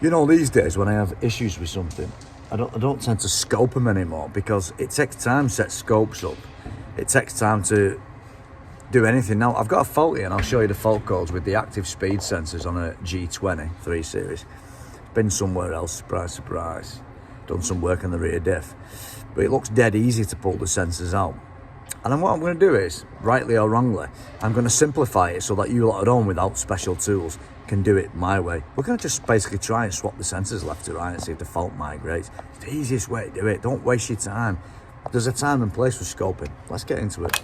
You know, these days when I have issues with something, I don't tend to scope them anymore, because it takes time to set scopes up. It takes time to do anything. Now, I've got a fault here, and I'll show you the fault codes with the active speed sensors on a G20 3 Series. Been somewhere else, surprise, surprise. Done some work on the rear diff. But it looks dead easy to pull the sensors out. And then what I'm going to do is, rightly or wrongly, I'm going to simplify it so that you lot at home without special tools can do it my way. We're going to just basically try and swap the sensors left to right and see if the fault migrates. It's the easiest way to do it. Don't waste your time. There's a time and place for scoping. Let's get into it.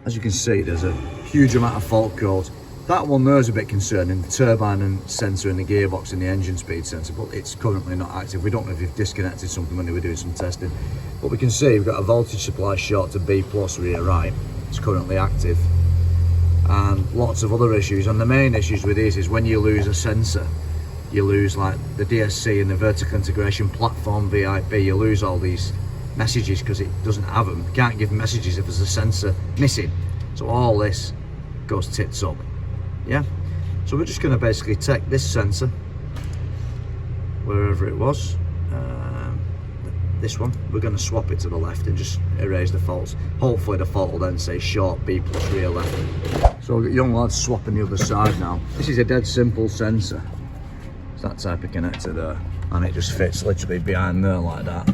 As you can see, there's a huge amount of fault codes. That one there is a bit concerning, the turbine and sensor and the gearbox and the engine speed sensor, but it's currently not active. We don't know if you've disconnected something when they were doing some testing. But we can see we've got a voltage supply short to B+ rear right. It's currently active. And lots of other issues. And the main issues with these is when you lose a sensor, you lose like the DSC and the vertical integration platform VIP, you lose all these messages because it doesn't have them. You can't give messages if there's a sensor missing. So all this goes tits up. Yeah, so we're just going to basically take this sensor, wherever it was, this one, we're going to swap it to the left and just erase the faults. Hopefully the fault will then say short B+ rear left. So we've got young lads swapping the other side now. This is a dead simple sensor. It's that type of connector there, and it just fits literally behind there like that.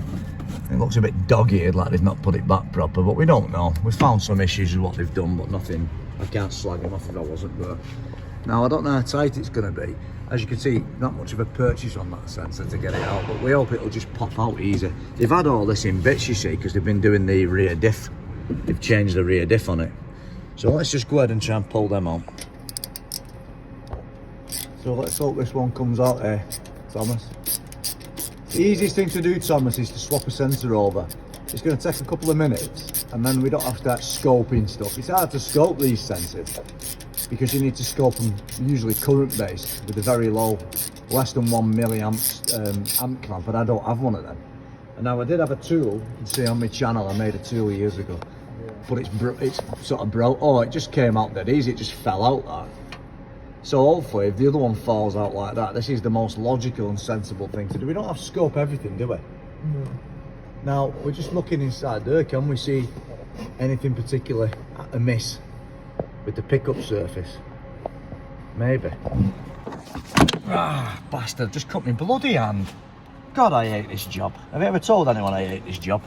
It looks a bit dog-eared, like they've not put it back proper, but we don't know. We found some issues with what they've done, but nothing. I can't slag them off if I wasn't there. Now, I don't know how tight it's going to be. As you can see, not much of a purchase on that sensor to get it out, but we hope it'll just pop out easy. They've had all this in bits, you see, because they've been doing the rear diff. They've changed the rear diff on it. So let's just go ahead and try and pull them out. So let's hope this one comes out here, Thomas. The easiest thing to do, Thomas, is to swap a sensor over. It's going to take a couple of minutes, and then we don't have to start scoping stuff. It's hard to scope these sensors because you need to scope them usually current based with a very low, less than 1 milliamps amp clamp, but I don't have one of them. And now I did have a tool, you can see on my channel, I made a tool years ago, but it's sort of broke. Oh, it just came out dead easy, it just fell out that. So hopefully if the other one falls out like that, this is the most logical and sensible thing to do. We don't have to scope everything, do we? No. Now, we're just looking inside there. Can we see anything particularly amiss with the pickup surface? Maybe. Ah, bastard, just cut me bloody hand. God, I hate this job. Have you ever told anyone I hate this job?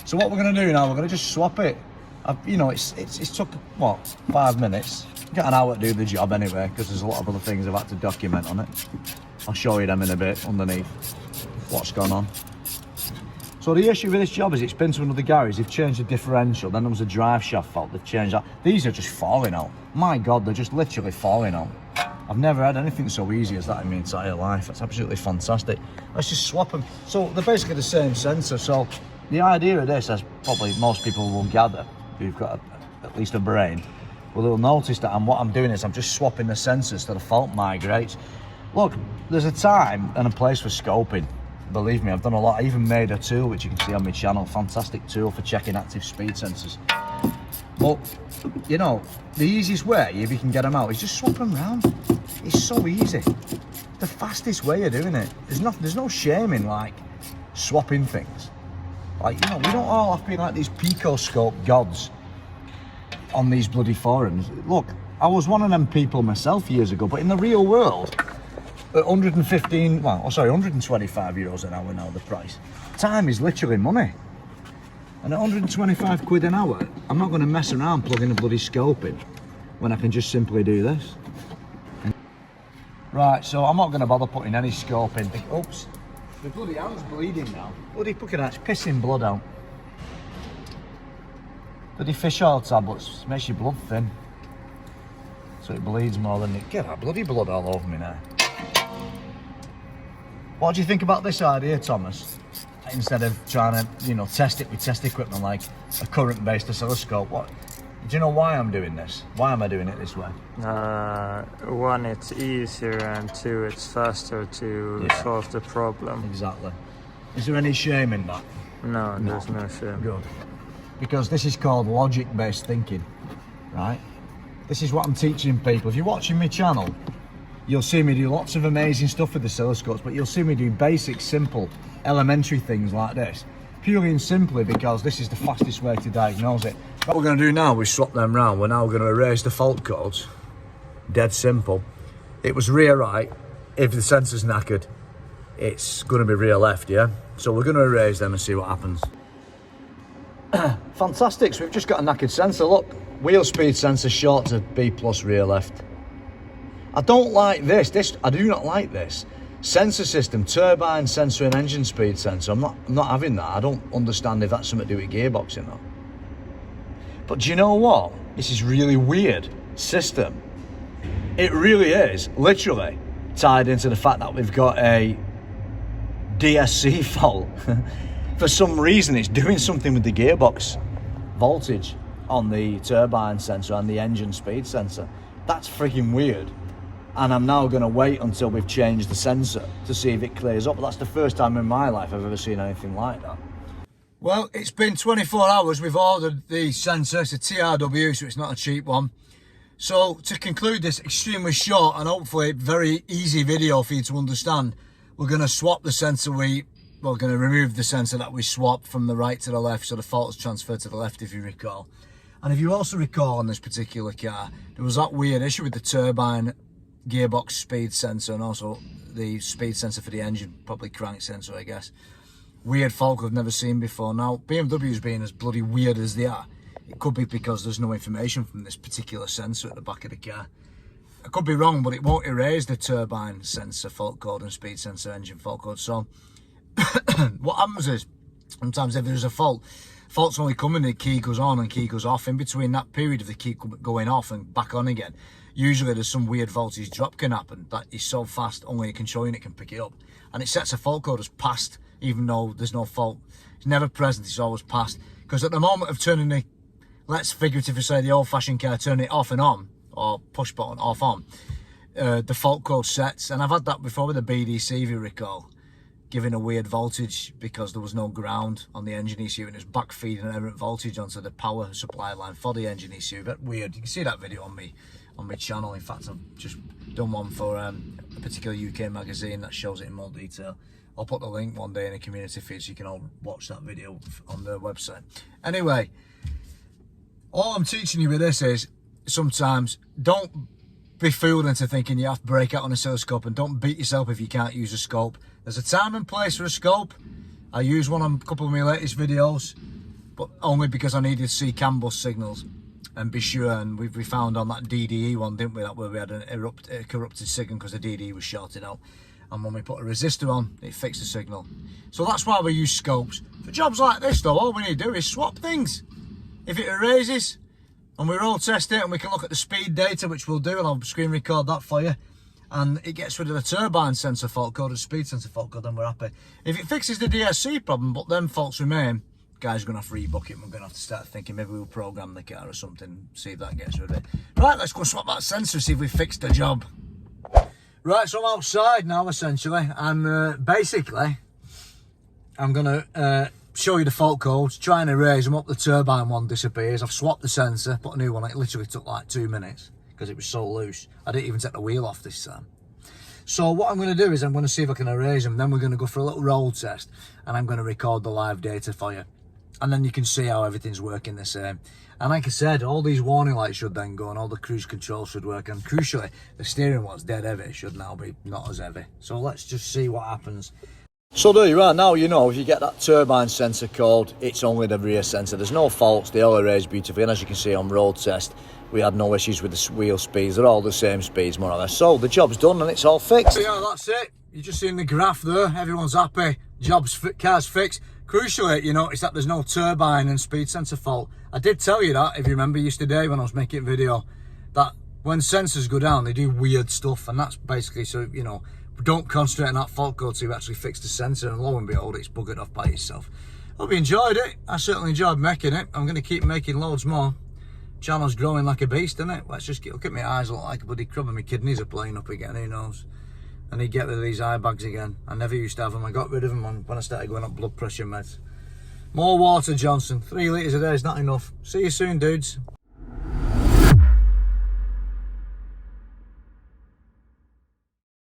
So what we're going to do now, we're going to just swap it. You know, it's took, what, 5 minutes? Got an hour to do the job anyway, because there's a lot of other things I've had to document on it. I'll show you them in a bit underneath what's gone on. So the issue with this job is it's been to another garage, they've changed the differential, then there was a drive shaft fault, they've changed that. These are just falling out. My God, they're just literally falling out. I've never had anything so easy as that in my entire life. It's absolutely fantastic. Let's just swap them. So they're basically the same sensor. So the idea of this, as probably most people will gather, who've got at least a brain, well, they'll notice that what I'm doing is I'm just swapping the sensors to the fault migrates. Look, there's a time and a place for scoping. Believe me, I've done a lot. I even made a tool, which you can see on my channel, fantastic tool for checking active speed sensors. But, you know, the easiest way, if you can get them out, is just swap them around. It's so easy. The fastest way of doing it. There's no shame in, like, swapping things. Like, you know, we don't all have to be like these picoscope gods on these bloody forums. Look, I was one of them people myself years ago, but in the real world, at 125 euros an hour now, the price. Time is literally money. And at 125 quid an hour, I'm not going to mess around plugging a bloody scope in when I can just simply do this. Right, so I'm not going to bother putting any scope in. Oops, the bloody hand's bleeding now. Bloody look at that, it's pissing blood out. Bloody fish oil tablets, makes your blood thin. So it bleeds more than it. Get that bloody blood all over me now. What do you think about this idea, Thomas? Instead of trying to, you know, test it with test equipment like a current-based oscilloscope, do you know why I'm doing this? Why am I doing it this way? One, it's easier, and two, it's faster to solve the problem. Exactly. Is there any shame in that? No, there's no shame. Good. Because this is called logic-based thinking, right? This is what I'm teaching people. If you're watching my channel, you'll see me do lots of amazing stuff with the oscilloscopes, but you'll see me do basic, simple, elementary things like this. Purely and simply because this is the fastest way to diagnose it. What we're going to do now is swap them round. We're now going to erase the fault codes. Dead simple. It was rear right. If the sensor's knackered, it's going to be rear left, yeah? So we're going to erase them and see what happens. Fantastic, so we've just got a knackered sensor. Look, wheel speed sensor short to B plus rear left. I don't like this. I do not like this. Sensor system, turbine sensor and engine speed sensor. I'm not having that. I don't understand if that's something to do with gearboxing though. But do you know what? This is really weird system. It really is, literally, tied into the fact that we've got a DSC fault. For some reason, it's doing something with the gearbox voltage on the turbine sensor and the engine speed sensor. That's freaking weird. And I'm now going to wait until we've changed the sensor to see if it clears up. But that's the first time in my life I've ever seen anything like that. Well, it's been 24 hours. We've ordered the sensor. It's a TRW, so it's not a cheap one. So to conclude this extremely short and hopefully very easy video for you to understand, we're going to swap the sensor. We're going to remove the sensor that we swapped from the right to the left, so the fault is transferred to the left, if you recall. And if you also recall on this particular car, there was that weird issue with the turbine gearbox speed sensor and also the speed sensor for the engine, probably crank sensor, I guess. Weird fault I've never seen before. Now, BMW's being as bloody weird as they are, it could be because there's no information from this particular sensor at the back of the car. I could be wrong, but it won't erase the turbine sensor fault code and speed sensor engine fault code. So what happens is, sometimes if there's a fault's only coming, the key goes on and key goes off. In between that period of the key going off and back on again, usually there's some weird voltage drop can happen that is so fast only a control unit can pick it up. And it sets a fault code as passed, even though there's no fault. It's never present, it's always passed. Because at the moment of turning the, let's figuratively say the old-fashioned car, turn it off and on, or push button off on, the fault code sets. And I've had that before with the BDC, if you recall, giving a weird voltage because there was no ground on the engine ECU and it's back feeding an errant voltage onto the power supply line for the engine ECU. A bit weird. You can see that video on my channel. In fact, I've just done one for a particular UK magazine that shows it in more detail. I'll put the link one day in the community feed so you can all watch that video on their website. Anyway, all I'm teaching you with this is sometimes don't be fooled into thinking you have to break out on a oscilloscope, and don't beat yourself if you can't use a scope. There's a time and place for a scope. I use one on a couple of my latest videos, but only because I needed to see CAN bus signals and be sure. And we found on that DDE one, didn't we, that where we had a corrupted signal because the DDE was shorted out. And when we put a resistor on, it fixed the signal. So that's why we use scopes. For jobs like this though, all we need to do is swap things. If it erases and we roll test it and we can look at the speed data, which we'll do, and I'll screen record that for you, and it gets rid of the turbine sensor fault code and speed sensor fault code, then we're happy. If it fixes the DSC problem, but then faults remain, guys are going to have to rebook it. We're going to have to start thinking maybe we'll program the car or something, see if that gets rid of it. Right, let's go swap that sensor, see if we fixed the job. Right, so I'm outside now, essentially, and basically, I'm going to show you the fault codes, try and erase them up. The turbine one disappears. I've swapped the sensor, put a new one. It literally took like 2 minutes because it was so loose. I didn't even take the wheel off this time. So what I'm going to do is I'm going to see if I can erase them. Then we're going to go for a little roll test, and I'm going to record the live data for you. And then you can see how everything's working the same. And like I said, all these warning lights should then go, and all the cruise control should work. And crucially, the steering wheel's dead heavy. It should now be not as heavy. So let's just see what happens. So there you are. Now you know if you get that turbine sensor code, it's only the rear sensor. There's no faults. They all erase beautifully. And as you can see on road test, we had no issues with the wheel speeds. They're all the same speeds, more or less. So the job's done and it's all fixed. Yeah, that's it. You're just seeing the graph there. Everyone's happy. Car's fixed. Crucially, you notice that there's no turbine and speed sensor fault. I did tell you that, if you remember yesterday when I was making a video, that when sensors go down, they do weird stuff. And that's basically so, you know, don't concentrate on that fault code till you actually fix the sensor, and lo and behold, it's buggered off by itself. Hope you enjoyed it. I certainly enjoyed making it. I'm going to keep making loads more. Channel's growing like a beast, isn't it? Let's just look at my eyes, look like a bloody crab, and my kidneys are playing up again, who knows. I need to get rid of these eye bags again. I never used to have them. I got rid of them when I started going up blood pressure meds. More water, Johnson. 3 litres a day is not enough. See you soon, dudes.